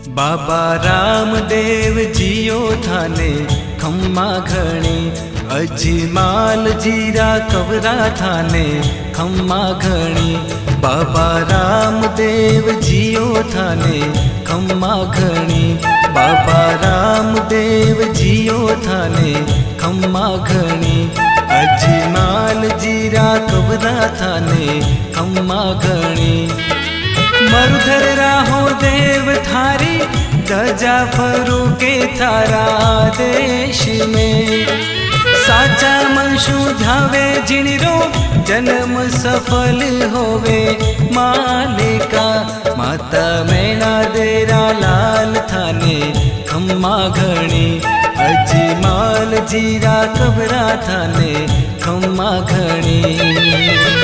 बाबा रामदेव जियो थाने खम्मा घणी, अजमाल जीरा कवरा थाने खम्मा घणी। बाबा रामदेव जियो थाने खम्मा घणी, बाबा रामदेव जियो थाने खम्मा घणी। अजमाल जीरा कवरा थाने खम्मा घणी। मरुधर राहो देव थारी, ध्वजा फरूके थारा देश में। साचा मनशु ध्यावे जिणरो, जन्म सफल होवे मालिका। माता मैना देरा लाल थाने खम्मा घणी, अजमाल जीरा कबरा थाने खम्मा घणी।